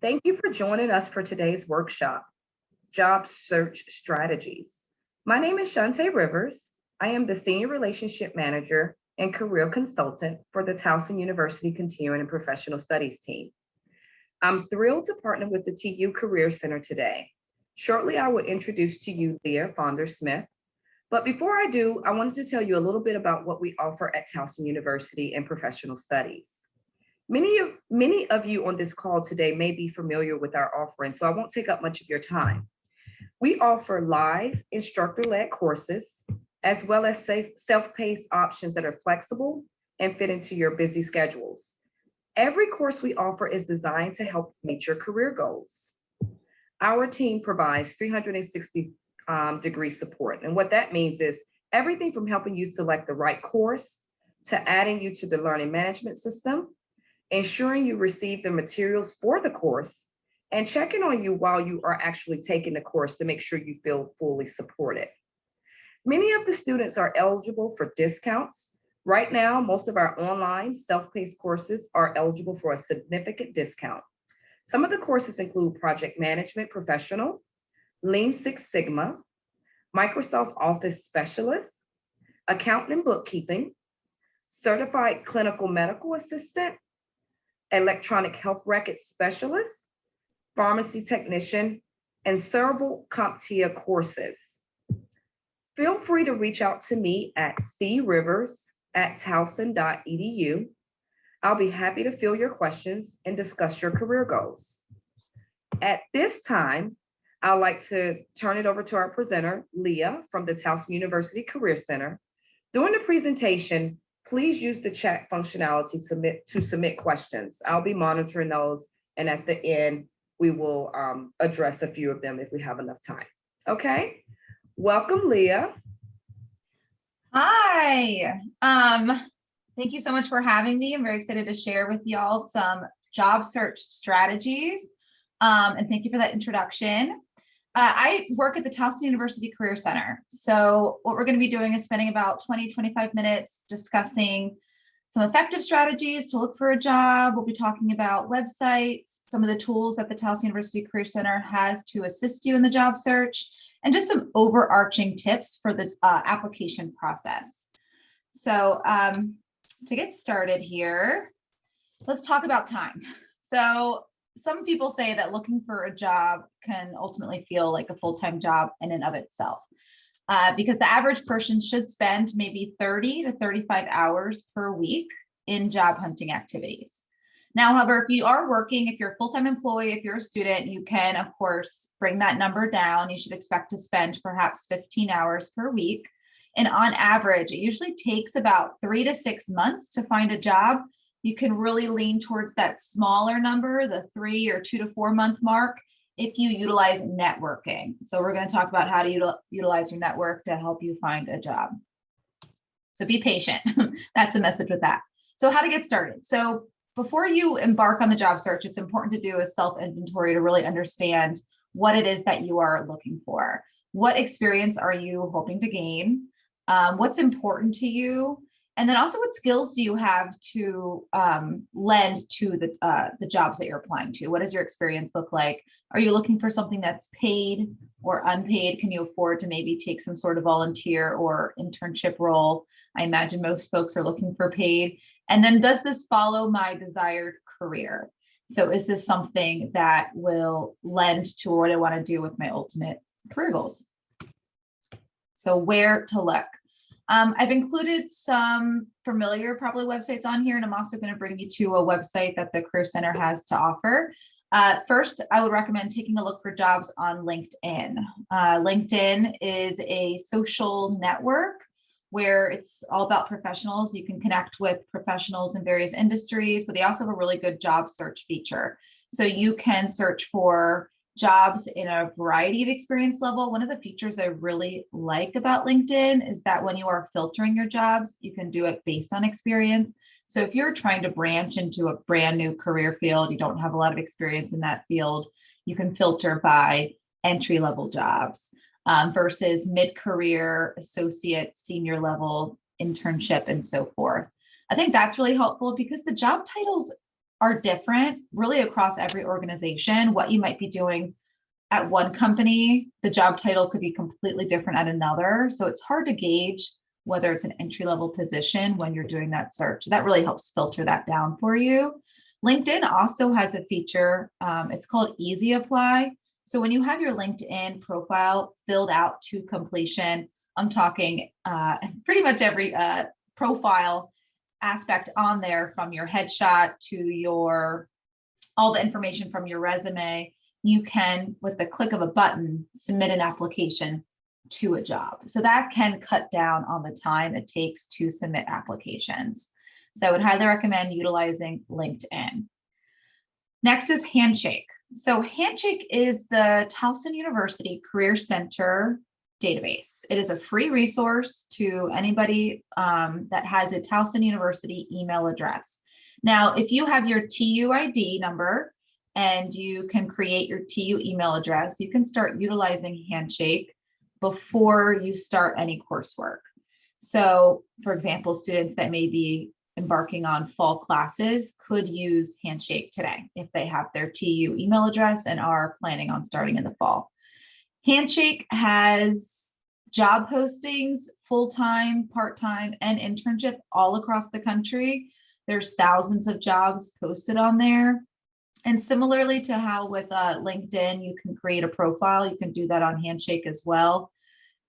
Thank you for joining us for today's workshop, Job Search Strategies. My name is Shante Rivers. I am the Senior Relationship Manager and Career Consultant for the Towson University Continuing and Professional Studies team. I'm thrilled to partner with the TU Career Center today. Shortly, I will introduce to you Leah Fonder-Smith. But before I do, I wanted to tell you a little bit about what we offer at Towson University in Professional Studies. Many of you on this call today may be familiar with our offering, so I won't take up much of your time. We offer live instructor-led courses, as well as self-paced options that are flexible and fit into your busy schedules. Every course we offer is designed to help meet your career goals. Our team provides 360-degree support. And what that means is everything from helping you select the right course to adding you to the learning management system, ensuring you receive the materials for the course, and checking on you while you are actually taking the course to make sure you feel fully supported. Many of the students are eligible for discounts. Right now, most of our online self-paced courses are eligible for a significant discount. Some of the courses include Project Management Professional, Lean Six Sigma, Microsoft Office Specialist, Accounting and Bookkeeping, Certified Clinical Medical Assistant, Electronic Health Record Specialist, Pharmacy Technician, and several CompTIA courses. Feel free to reach out to me at crivers@towson.edu. I'll be happy to field your questions and discuss your career goals. At this time, I'd like to turn it over to our presenter, Leah, from the Towson University Career Center. During the presentation, please use the chat functionality to submit questions. I'll be monitoring those, and at the end, we will address a few of them if we have enough time. Okay, welcome, Leah. Hi, thank you so much for having me. I'm very excited to share with y'all some job search strategies, and thank you for that introduction. I work at the Towson University Career Center. So what we're going to be doing is spending about 20-25 minutes discussing some effective strategies to look for a job. We'll be talking about websites, some of the tools that the Towson University Career Center has to assist you in the job search, and just some overarching tips for the application process. So to get started here, let's talk about time. So some people say that looking for a job can ultimately feel like a full-time job in and of itself, because the average person should spend maybe 30 to 35 hours per week in job hunting activities. Now, however, if you are working, if you're a full-time employee, if you're a student, you can, of course, bring that number down. You should expect to spend perhaps 15 hours per week. And on average, it usually takes about 3 to 6 months to find a job. You can really lean towards that smaller number, the 3 or 2 to 4 month mark, if you utilize networking. So we're going to talk about how to utilize your network to help you find a job. So be patient. That's the message with that. So how to get started. So before you embark on the job search, it's important to do a self-inventory to really understand what it is that you are looking for. What experience are you hoping to gain? What's important to you? And then also, what skills do you have to lend to the jobs that you're applying to? What does your experience look like? Are you looking for something that's paid or unpaid? Can you afford to maybe take some sort of volunteer or internship role? I imagine most folks are looking for paid. And then, does this follow my desired career? So is this something that will lend to what I want to do with my ultimate career goals? So where to look? I've included some familiar probably websites on here, and I'm also going to bring you to a website that the Career Center has to offer. First, I would recommend taking a look for jobs on LinkedIn. LinkedIn is a social network where it's all about professionals. You can connect with professionals in various industries, but they also have a really good job search feature. So you can search for jobs in a variety of experience level. One of the features I really like about LinkedIn is that when you are filtering your jobs, you can do it based on experience. So if you're trying to branch into a brand new career field, you don't have a lot of experience in that field, you can filter by entry-level jobs versus mid-career, associate, senior level, internship, and so forth. I think that's really helpful because the job titles are different really across every organization. What you might be doing at one company, the job title could be completely different at another. So it's hard to gauge whether it's an entry-level position when you're doing that search. That really helps filter that down for you. LinkedIn also has a feature, it's called Easy Apply. So when you have your LinkedIn profile filled out to completion, I'm talking pretty much every profile aspect on there, from your headshot to all the information from your resume, you can, with the click of a button, submit an application to a job. So that can cut down on the time it takes to submit applications. So I would highly recommend utilizing LinkedIn. Next is Handshake. So Handshake is the Towson University Career Center database. It is a free resource to anybody that has a Towson University email address. Now, if you have your TUID number and you can create your TU email address, you can start utilizing Handshake before you start any coursework. So, for example, students that may be embarking on fall classes could use Handshake today if they have their TU email address and are planning on starting in the fall. Handshake has job postings, full-time, part-time, and internship all across the country. There's thousands of jobs posted on there. And similarly to how with LinkedIn, you can create a profile, you can do that on Handshake as well.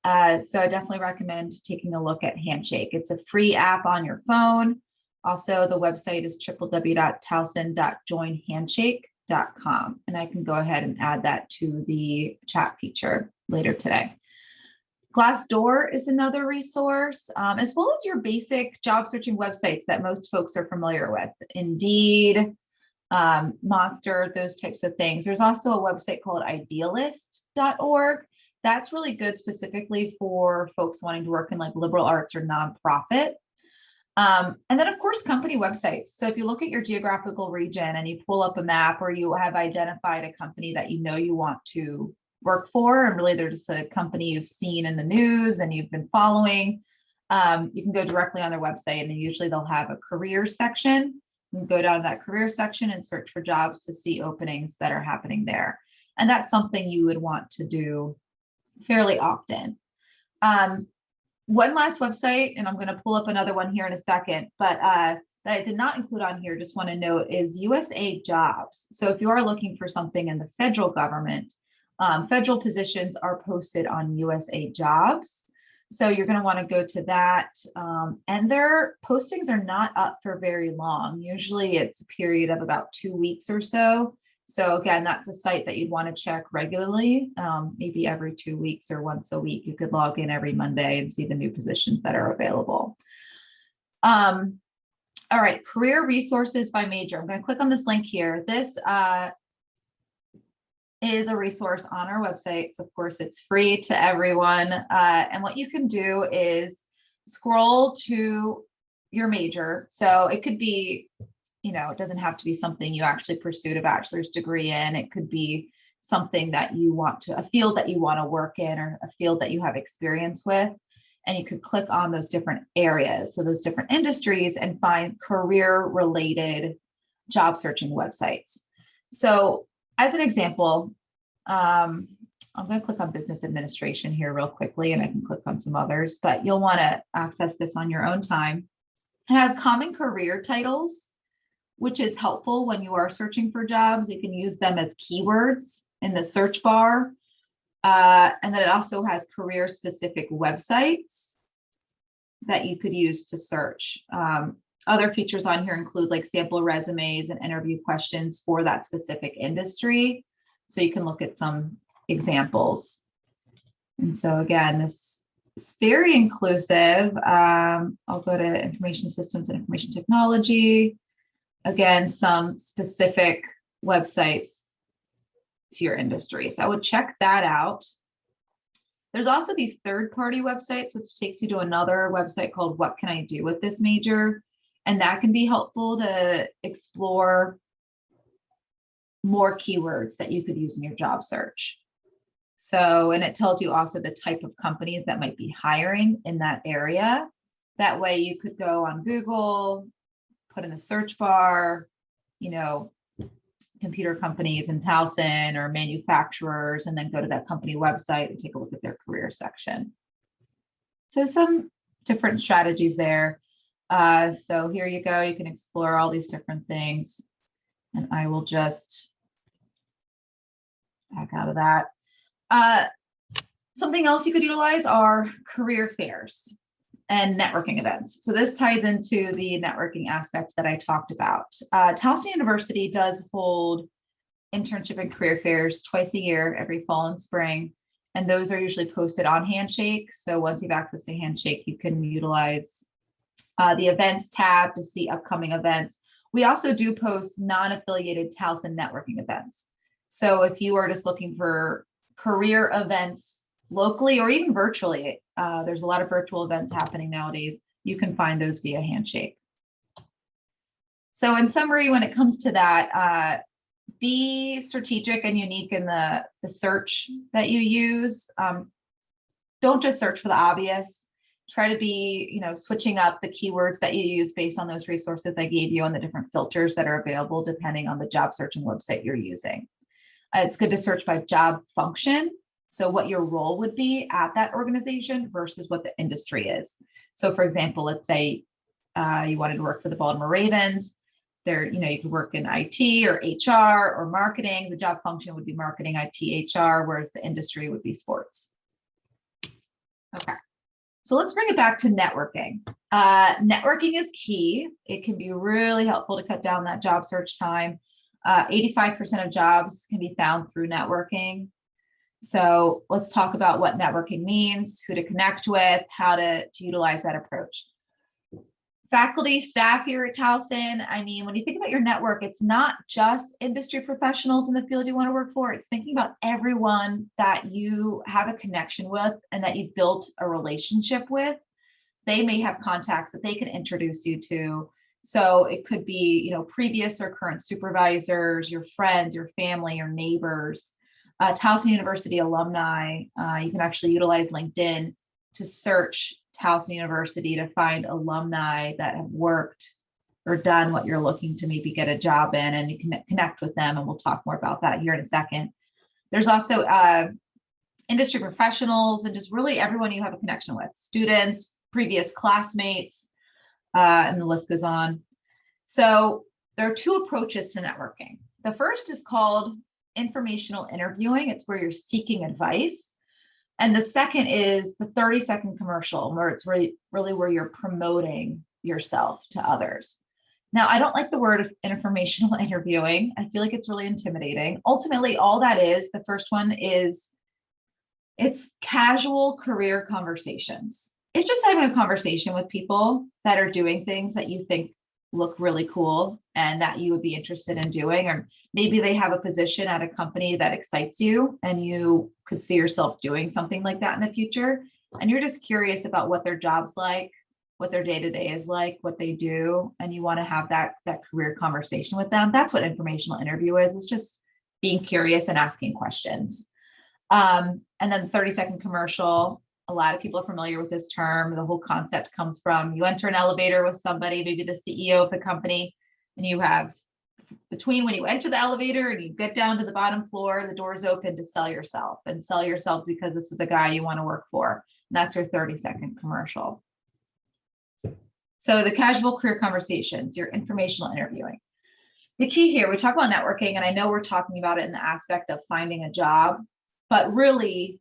So I definitely recommend taking a look at Handshake. It's a free app on your phone. Also, the website is www.towson.joinhandshake.com. And I can go ahead and add that to the chat feature later today. Glassdoor is another resource, as well as your basic job searching websites that most folks are familiar with. Indeed, Monster, those types of things. There's also a website called idealist.org. That's really good specifically for folks wanting to work in like liberal arts or nonprofit. And then of course, company websites. So if you look at your geographical region and you pull up a map, or you have identified a company that you know you want to work for, and really they're just a company you've seen in the news and you've been following, you can go directly on their website, and usually they'll have a career section. You can go down to that career section and search for jobs to see openings that are happening there. And that's something you would want to do fairly often. One last website, and I'm going to pull up another one here in a second, but that I did not include on here, just want to note, is USA Jobs. So if you are looking for something in the federal government, federal positions are posted on USA Jobs. So you're going to want to go to that. And their postings are not up for very long. Usually it's a period of about 2 weeks or so. So again, that's a site that you'd want to check regularly, maybe every 2 weeks or once a week. You could log in every Monday and see the new positions that are available. All right, career resources by major. I'm going to click on this link here. This is a resource on our website. So of course, it's free to everyone. And what you can do is scroll to your major. So it could be, it doesn't have to be something you actually pursued a bachelor's degree in. It could be something that you want to, a field that you want to work in, or a field that you have experience with. And you could click on those different areas, so those different industries, and find career related job searching websites. So as an example, I'm going to click on business administration here real quickly, and I can click on some others, but you'll want to access this on your own time. It has common career titles, which is helpful when you are searching for jobs. You can use them as keywords in the search bar. And then it also has career specific websites that you could use to search. Other features on here include like sample resumes and interview questions for that specific industry. So you can look at some examples. And so again, this is very inclusive. I'll go to information systems and information technology. Again, some specific websites to your industry. So I would check that out. There's also these third-party websites, which takes you to another website called What Can I Do with This Major? And that can be helpful to explore more keywords that you could use in your job search. So, and it tells you also the type of companies that might be hiring in that area. That way you could go on Google, put in the search bar, you know, computer companies in Towson or manufacturers, and then go to that company website and take a look at their career section. So some different strategies there. So here you go. You can explore all these different things. And I will just back out of that. Something else you could utilize are career fairs and networking events. So this ties into the networking aspect that I talked about. Towson University does hold internship and career fairs twice a year, every fall and spring. And those are usually posted on Handshake. So once you have access to Handshake, you can utilize the events tab to see upcoming events. We also do post non-affiliated Towson networking events. So if you are just looking for career events locally or even virtually, there's a lot of virtual events happening nowadays. You can find those via Handshake. So in summary, when it comes to that, be strategic and unique in the search that you use. Don't just search for the obvious. Try to be, switching up the keywords that you use based on those resources I gave you and the different filters that are available depending on the job searching website you're using. It's good to search by job function. So what your role would be at that organization versus what the industry is. So for example, let's say you wanted to work for the Baltimore Ravens. There, you could work in IT or HR or marketing. The job function would be marketing, IT, HR, whereas the industry would be sports. Okay. So let's bring it back to networking. Networking is key. It can be really helpful to cut down that job search time. 85% of jobs can be found through networking. So let's talk about what networking means, who to connect with, how to utilize that approach. Faculty, staff here at Towson, when you think about your network, it's not just industry professionals in the field you want to work for. It's thinking about everyone that you have a connection with and that you've built a relationship with. They may have contacts that they can introduce you to. So it could be, previous or current supervisors, your friends, your family, your neighbors. Towson University alumni, you can actually utilize LinkedIn to search Towson University to find alumni that have worked or done what you're looking to maybe get a job in, and you can connect with them. And we'll talk more about that here in a second. There's also industry professionals and just really everyone you have a connection with, students, previous classmates, and the list goes on. So there are two approaches to networking. The first is called informational interviewing. It's where you're seeking advice. And the second is the 30-second commercial, where it's really where you're promoting yourself to others. Now, I don't like the word informational interviewing. I feel like it's really intimidating. Ultimately, all that is, the first one is, it's casual career conversations. It's just having a conversation with people that are doing things that you think look really cool and that you would be interested in doing, or maybe they have a position at a company that excites you and you could see yourself doing something like that in the future. And you're just curious about what their job's like, what their day-to-day is like, what they do, and you want to have that career conversation with them. That's what informational interview is. It's just being curious and asking questions. And then the 30-second commercial, a lot of people are familiar with this term. The whole concept comes from, you enter an elevator with somebody, maybe the CEO of the company, and you have between when you enter the elevator and you get down to the bottom floor, the doors open to sell yourself because this is a guy you want to work for. And that's your 30-second commercial. So the casual career conversations, your informational interviewing. The key here, we talk about networking, and I know we're talking about it in the aspect of finding a job, but really,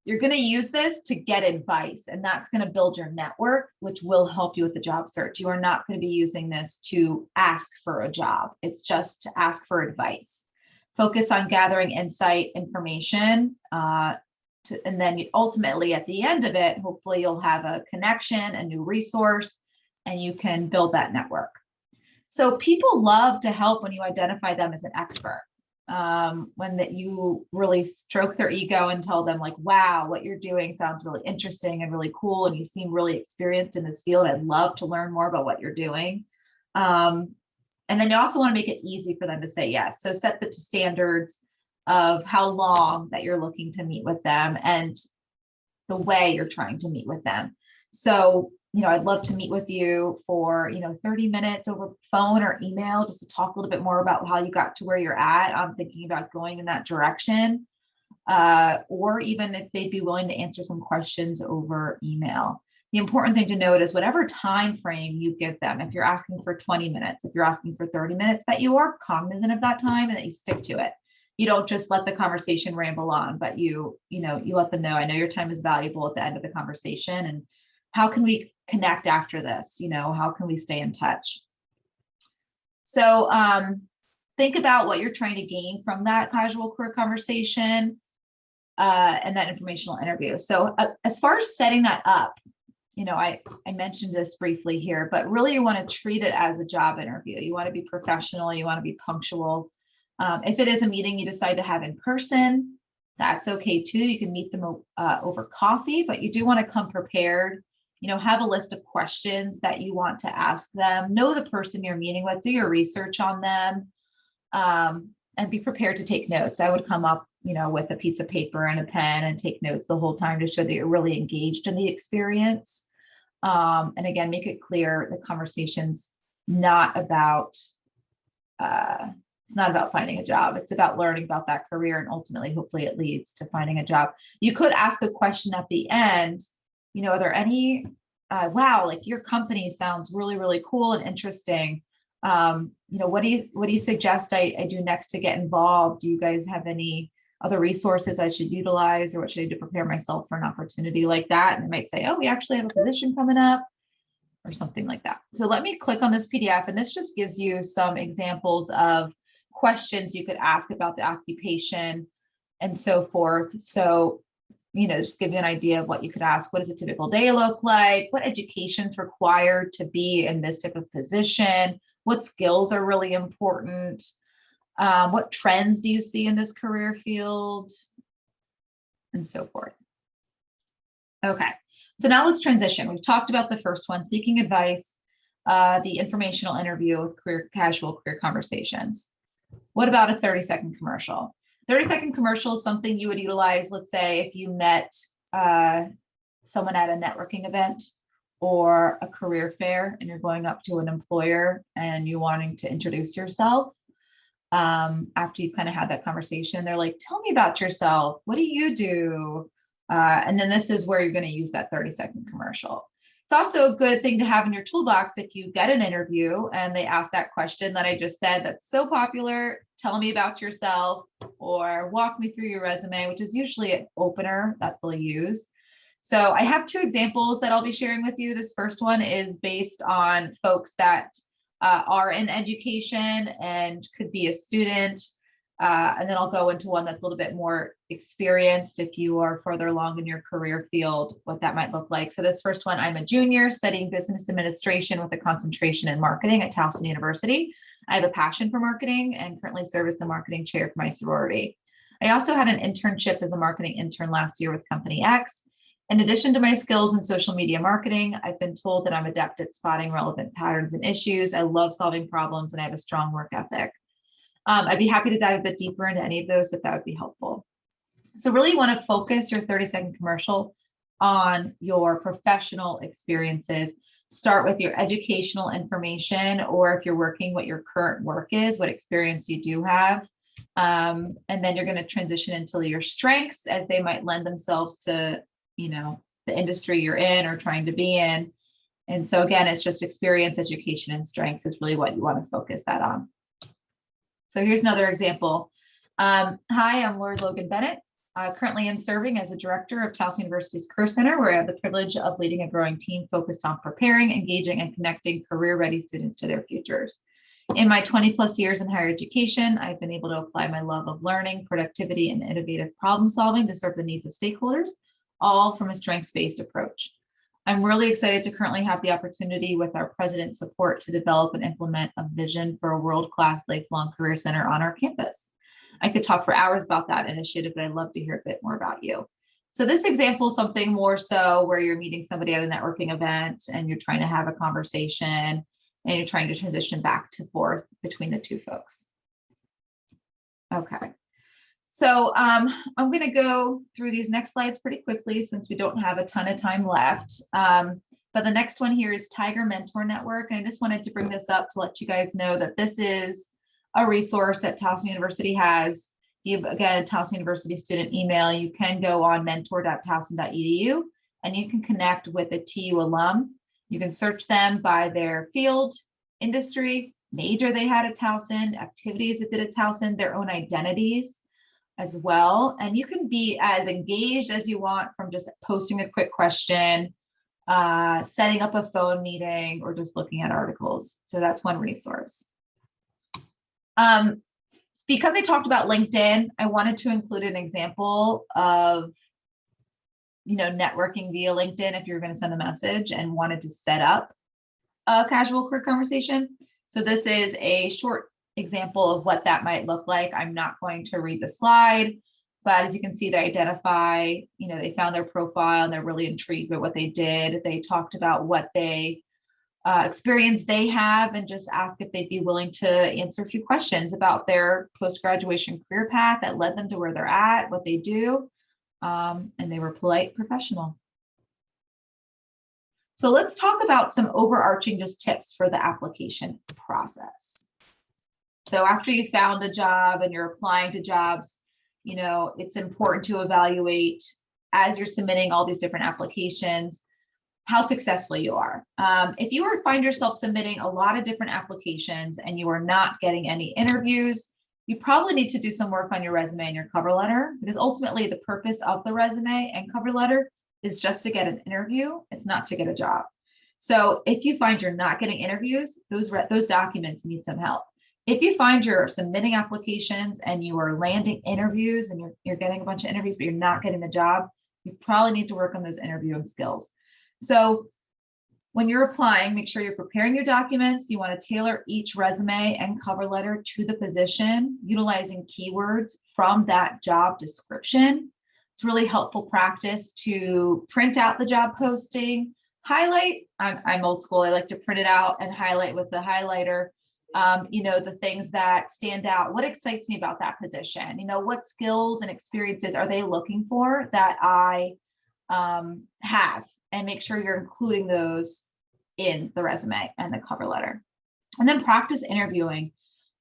you're going to use this to get advice, and that's going to build your network, which will help you with the job search. You are not going to be using this to ask for a job. It's just to ask for advice. Focus on gathering insight, information, and then ultimately at the end of it, hopefully you'll have a connection, a new resource, and you can build that network. So people love to help when you identify them as an expert. When that you really stroke their ego and tell them like, wow, what you're doing sounds really interesting and really cool, and you seem really experienced in this field. I'd love to learn more about what you're doing. And then you also want to make it easy for them to say yes. So set the standards of how long that you're looking to meet with them and the way you're trying to meet with them. So I'd love to meet with you for, 30 minutes over phone or email, just to talk a little bit more about how you got to where you're at. I'm thinking about going in that direction. Or even if they'd be willing to answer some questions over email. The important thing to note is whatever time frame you give them, if you're asking for 20 minutes, if you're asking for 30 minutes, that you are cognizant of that time and that you stick to it. You don't just let the conversation ramble on, but you let them know, I know your time is valuable at the end of the conversation, and how can we connect after this? How can we stay in touch? So think about what you're trying to gain from that casual career conversation and that informational interview. So as far as setting that up, I mentioned this briefly here, but really you want to treat it as a job interview. You want to be professional. You want to be punctual. If it is a meeting you decide to have in person, that's okay too. You can meet them over coffee, but you do want to come prepared. Have a list of questions that you want to ask them. Know the person you're meeting with. Do your research on them, and be prepared to take notes. I would come up, with a piece of paper and a pen and take notes the whole time to show that you're really engaged in the experience. And again, make it clear the conversation's not about it's not about finding a job. It's about learning about that career, and ultimately, hopefully, it leads to finding a job. You could ask a question at the end. Are there any, wow, like your company sounds really, really cool and interesting. What do you suggest I do next to get involved? Do you guys have any other resources I should utilize, or what should I do to prepare myself for an opportunity like that? And they might say, oh, we actually have a position coming up, or something like that. So let me click on this PDF, and this just gives you some examples of questions you could ask about the occupation and so forth. So, just give you an idea of what you could ask. What does a typical day look like? What education is required to be in this type of position? What skills are really important? What trends do you see in this career field? And so forth. Okay, so now let's transition. We've talked about the first one, seeking advice, the informational interview with casual career conversations. What about a 30-second commercial? 30-second commercial is something you would utilize, let's say, if you met someone at a networking event or a career fair, and you're going up to an employer and you wanting to introduce yourself. After you've kind of had that conversation, they're like, tell me about yourself. What do you do? And then this is where you're going to use that 30-second commercial. It's also a good thing to have in your toolbox if you get an interview and they ask that question that I just said that's so popular, tell me about yourself, or walk me through your resume, which is usually an opener that they'll use. So I have two examples that I'll be sharing with you. This first one is based on folks that are in education and could be a student. And then I'll go into one that's a little bit more experienced if you are further along in your career field, what that might look like. So this first one, I'm a junior studying business administration with a concentration in marketing at Towson University. I have a passion for marketing and currently serve as the marketing chair for my sorority. I also had an internship as a marketing intern last year with Company X. In addition to my skills in social media marketing, I've been told that I'm adept at spotting relevant patterns and issues. I love solving problems, and I have a strong work ethic. I'd be happy to dive a bit deeper into any of those if that would be helpful. So really you want to focus your 30-second commercial on your professional experiences. Start with your educational information, or if you're working, what your current work is, what experience you do have. And then you're going to transition into your strengths as they might lend themselves to, the industry you're in or trying to be in. And so again, it's just experience, education, and strengths is really what you want to focus that on. So here's another example. Hi, I'm Lord Logan Bennett. Currently I'm serving as a director of Towson University's Career Center, where I have the privilege of leading a growing team focused on preparing, engaging, and connecting career-ready students to their futures. In my 20 plus years in higher education, I've been able to apply my love of learning, productivity, and innovative problem solving to serve the needs of stakeholders, all from a strengths-based approach. I'm really excited to currently have the opportunity with our president's support to develop and implement a vision for a world-class lifelong career center on our campus. I could talk for hours about that initiative, but I'd love to hear a bit more about you. So this example is something more so where you're meeting somebody at a networking event and you're trying to have a conversation and you're trying to transition back to forth between the two folks. Okay. So I'm going to go through these next slides pretty quickly since we don't have a ton of time left. But But the next one here is Tiger Mentor Network. And I just wanted to bring this up to let you guys know that this is a resource that Towson University has. If you, again, a Towson University student email, you can go on mentor.towson.edu and you can connect with a TU alum. You can search them by their field, industry, major they had at Towson, activities that did at Towson, their own identities as well. And you can be as engaged as you want, from just posting a quick question, setting up a phone meeting, or just looking at articles. So that's one resource. Because I talked about LinkedIn, I wanted to include an example of, networking via LinkedIn if you're going to send a message and wanted to set up a casual career conversation. So this is a short example of what that might look like. I'm not going to read the slide, but as you can see, they identify, they found their profile and they're really intrigued with what they did. They talked about what they experience they have and just ask if they'd be willing to answer a few questions about their post-graduation career path that led them to where they're at, what they do. And they were polite, professional. So let's talk about some overarching just tips for the application process. So after you found a job and you're applying to jobs, it's important to evaluate as you're submitting all these different applications, how successful you are. If you find yourself submitting a lot of different applications and you are not getting any interviews, you probably need to do some work on your resume and your cover letter, because ultimately the purpose of the resume and cover letter is just to get an interview. It's not to get a job. So if you find you're not getting interviews, those documents need some help. If you find you're submitting applications and you are landing interviews and you're getting a bunch of interviews, but you're not getting the job, you probably need to work on those interviewing skills. So when you're applying, make sure you're preparing your documents. You want to tailor each resume and cover letter to the position, utilizing keywords from that job description. It's really helpful practice to print out the job posting, highlight. I'm old school. I like to print it out and highlight with the highlighter. The things that stand out. What excites me about that position? What skills and experiences are they looking for that I have? And make sure you're including those in the resume and the cover letter. And then practice interviewing.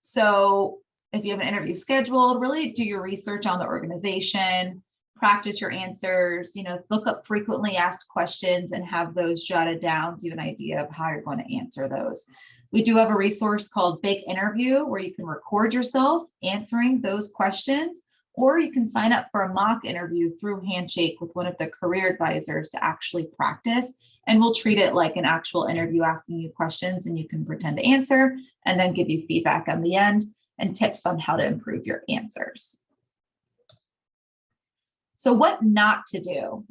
So if you have an interview scheduled, really do your research on the organization, practice your answers, look up frequently asked questions and have those jotted down so you have an idea of how you're going to answer those. We do have a resource called Big Interview where you can record yourself answering those questions, or you can sign up for a mock interview through Handshake with one of the career advisors to actually practice. And we'll treat it like an actual interview, asking you questions and you can pretend to answer and then give you feedback on the end and tips on how to improve your answers. So what not to do?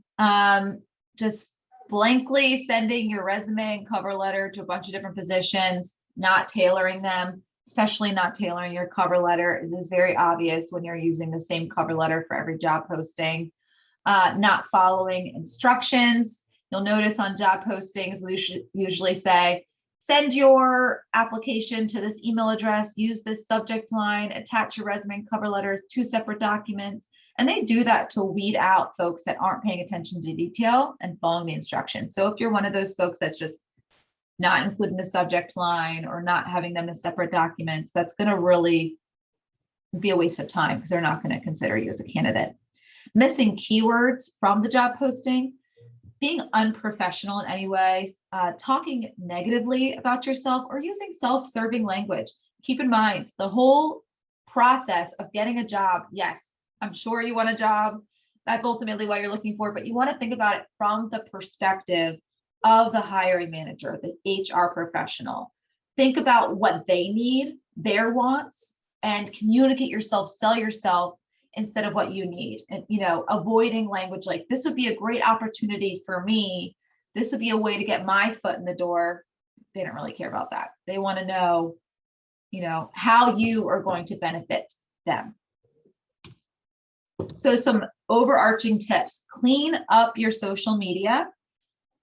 Just blankly sending your resume and cover letter to a bunch of different positions, not tailoring them, especially not tailoring your cover letter. It is very obvious when you're using the same cover letter for every job posting. Not following instructions. You'll notice on job postings, we usually say, send your application to this email address, use this subject line, attach your resume and cover letters, 2 separate documents. And they do that to weed out folks that aren't paying attention to detail and following the instructions. So if you're one of those folks that's just not including the subject line or not having them as separate documents, that's going to really be a waste of time because they're not going to consider you as a candidate. Missing keywords from the job posting, being unprofessional in any way, talking negatively about yourself or using self-serving language. Keep in mind the whole process of getting a job. Yes, I'm sure you want a job. That's ultimately what you're looking for, but you want to think about it from the perspective of the hiring manager, the HR professional. Think about what they need, their wants, and communicate yourself, sell yourself instead of what you need. And, avoiding language like, this would be a great opportunity for me. This would be a way to get my foot in the door. They don't really care about that. They want to know, how you are going to benefit them. So some overarching tips: clean up your social media.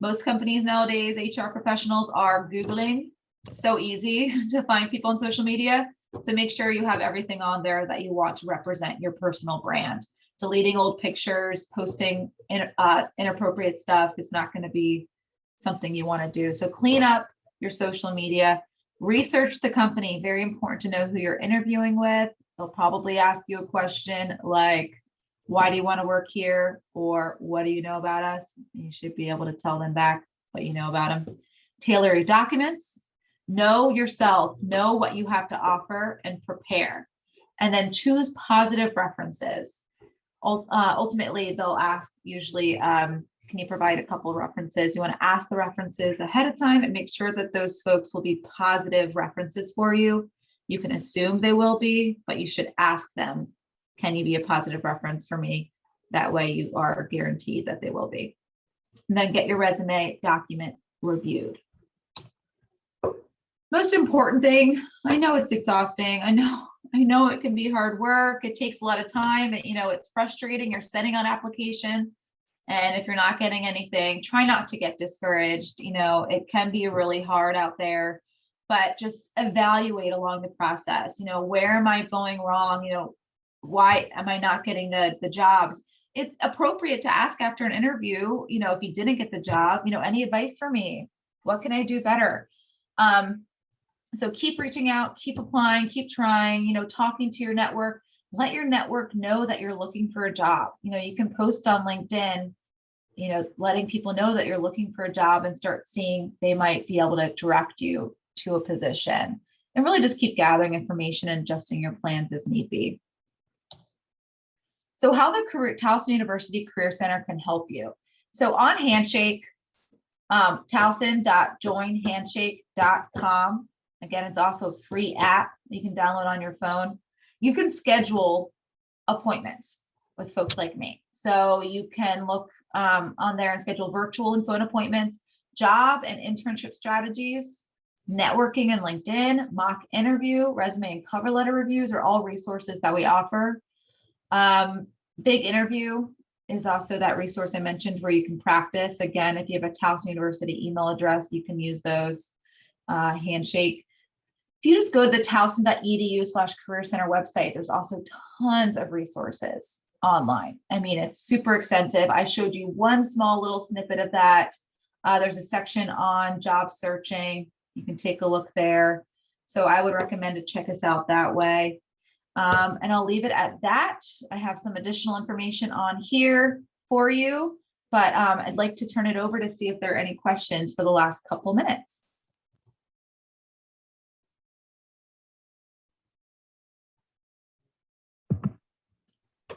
Most companies nowadays, HR professionals are Googling. So easy to find people on social media. So make sure you have everything on there that you want to represent your personal brand. Deleting old pictures, posting inappropriate stuff is not going to be something you want to do. So clean up your social media, research the company. Very important to know who you're interviewing with. They'll probably ask you a question like, why do you want to work here? Or what do you know about us? You should be able to tell them back what you know about them. Tailor your documents, know yourself, know what you have to offer, and prepare. And then choose positive references. Ultimately, they'll ask usually, can you provide a couple of references? You want to ask the references ahead of time and make sure that those folks will be positive references for you. You can assume they will be, but you should ask them, can you be a positive reference for me? That way you are guaranteed that they will be. And then get your resume document reviewed. Most important thing, I know it's exhausting. I know it can be hard work. It takes a lot of time. It's frustrating. You're sending on application. And if you're not getting anything, try not to get discouraged. It can be really hard out there, but just evaluate along the process. Where am I going wrong? Why am I not getting the jobs? It's appropriate to ask after an interview, if you didn't get the job, any advice for me? What can I do better? So keep reaching out, keep applying, keep trying, talking to your network. Let your network know that you're looking for a job. You can post on LinkedIn, letting people know that you're looking for a job and start seeing they might be able to direct you to a position, and really just keep gathering information and adjusting your plans as need be. So how the Towson University Career Center can help you. So on Handshake, towson.joinhandshake.com. Again, it's also a free app you can download on your phone. You can schedule appointments with folks like me. So you can look on there and schedule virtual and phone appointments, job and internship strategies, networking and LinkedIn, mock interview, resume and cover letter reviews are all resources that we offer. Big Interview is also that resource I mentioned where you can practice. Again, if you have a Towson University email address, you can use those. Handshake. If you just go to the towson.edu/career center website, there's also tons of resources online. It's super extensive. I showed you one small little snippet of that. There's a section on job searching. You can take a look there. So I would recommend to check us out that way. And I'll leave it at that. I have some additional information on here for you, but I'd like to turn it over to see if there are any questions for the last couple minutes.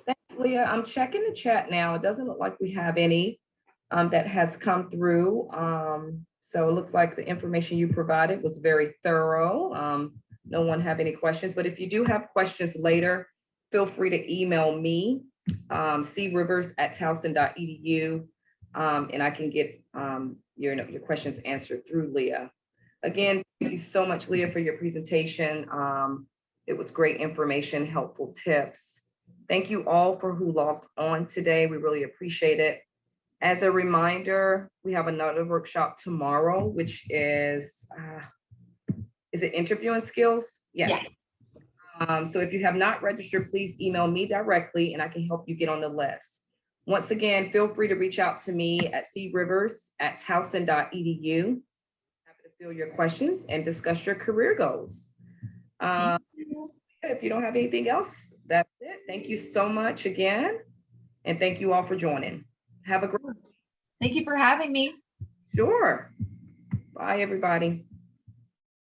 Thanks, Leah. I'm checking the chat now. It doesn't look like we have any that has come through. So it looks like the information you provided was very thorough. No one have any questions, but if you do have questions later, feel free to email me, crivers@towson.edu, and I can get your questions answered through Leah. Again, thank you so much, Leah, for your presentation. It was great information, helpful tips. Thank you all for who logged on today. We really appreciate it. As a reminder, we have another workshop tomorrow, which is it interviewing skills? Yes. So if you have not registered, please email me directly and I can help you get on the list. Once again, feel free to reach out to me at crivers@towson.edu. Happy to field your questions and discuss your career goals. If you don't have anything else, that's it. Thank you so much again. And thank you all for joining. Have a great. Thank you for having me. Sure. Bye, everybody.